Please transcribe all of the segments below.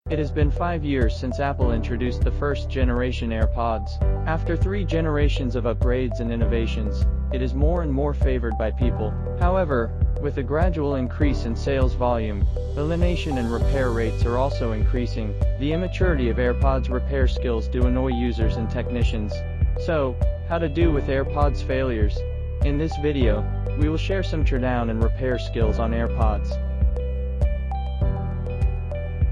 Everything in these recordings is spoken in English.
It has been 5 years since Apple introduced the first generation AirPods. After 3 generations of upgrades and innovations, it is more and more favored by people. However, with a gradual increase in sales volume, elimination and repair rates are also increasing. The immaturity of AirPods repair skills do annoy users and technicians. So, how to do with AirPods failures? In this video, we will share some teardown and repair skills on AirPods.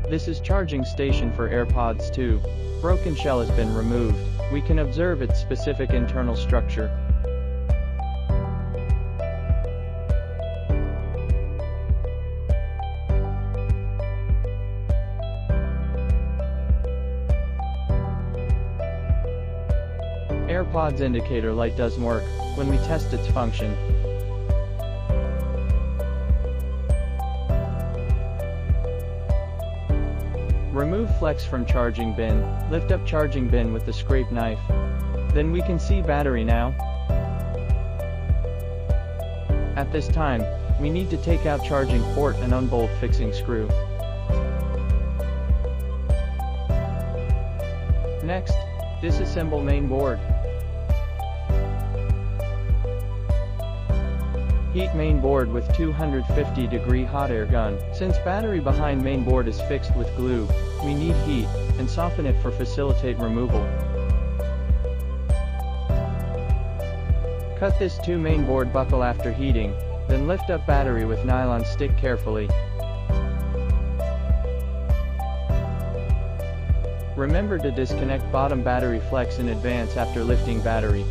This is charging station for AirPods 2. Broken shell has been removed. We can observe its specific internal structure. AirPods indicator light doesn't work when we test its function. Remove flex from charging bin, lift up charging bin with the scrape knife. Then we can see battery now. At this time, we need to take out charging port and unbolt fixing screw. Next, disassemble main board. Heat main board with 250-degree hot air gun. Since battery behind main board is fixed with glue, we need heat and soften it for facilitate removal. Cut this 2 main board buckle after heating, then lift up battery with nylon stick carefully. Remember to disconnect bottom battery flex in advance after lifting battery.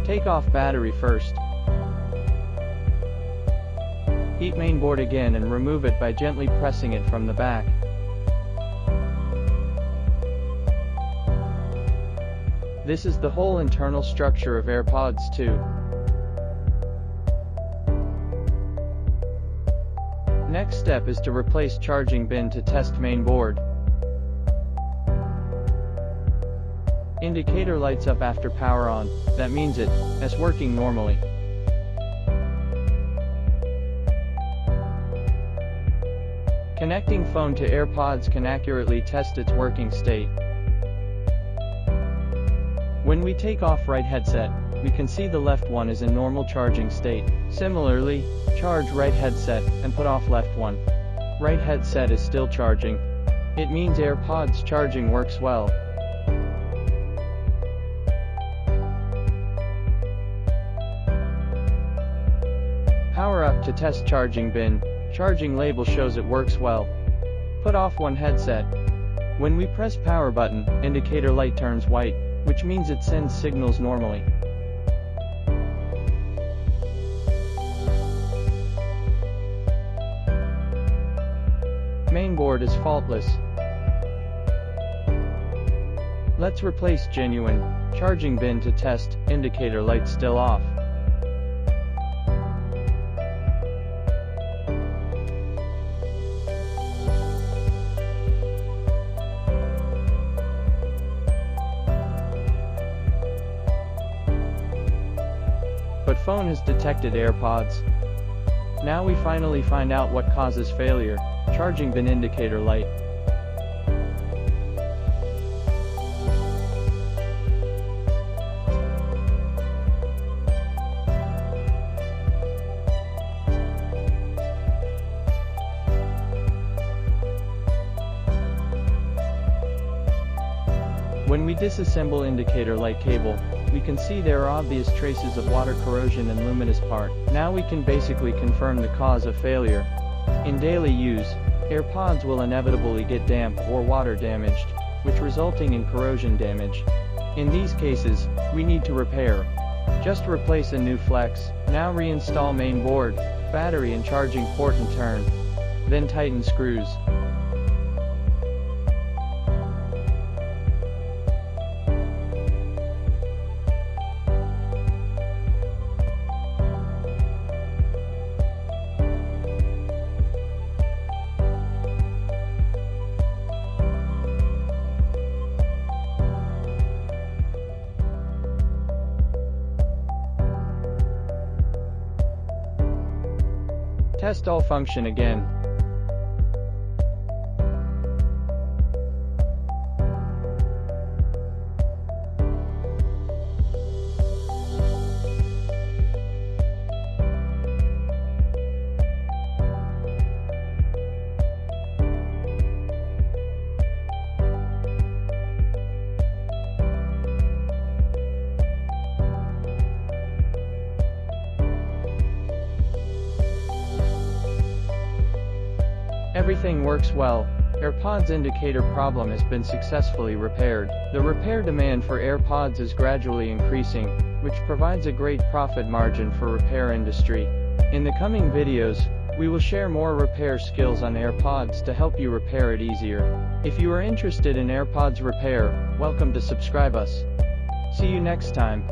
Take off battery first. Heat main board again and remove it by gently pressing it from the back. This is the whole internal structure of AirPods 2. Next step is to replace charging bin to test main board. Indicator lights up after power on, that means it is working normally. Connecting phone to AirPods can accurately test its working state. When we take off right headset, we can see the left one is in normal charging state. Similarly, charge right headset and put off left one. Right headset is still charging. It means AirPods charging works well. Power up to test charging bin. Charging label shows it works well. Put off one headset. When we press power button, indicator light turns white, which means it sends signals normally. Main board is faultless. Let's replace genuine charging bin to test, indicator light still off. But phone has detected AirPods. Now we finally find out what causes failure. Charging bin indicator light. When we disassemble indicator light cable, we can see there are obvious traces of water corrosion and luminous part. Now we can basically confirm the cause of failure. In daily use, AirPods will inevitably get damp or water damaged, which resulting in corrosion damage. In these cases, we need to repair. Just replace a new flex. Now reinstall main board, battery and charging port in turn. Then tighten screws. Test all function again. Everything works well. AirPods indicator problem has been successfully repaired. The repair demand for AirPods is gradually increasing, which provides a great profit margin for repair industry. In the coming videos, we will share more repair skills on AirPods to help you repair it easier. If you are interested in AirPods repair, welcome to subscribe us. See you next time.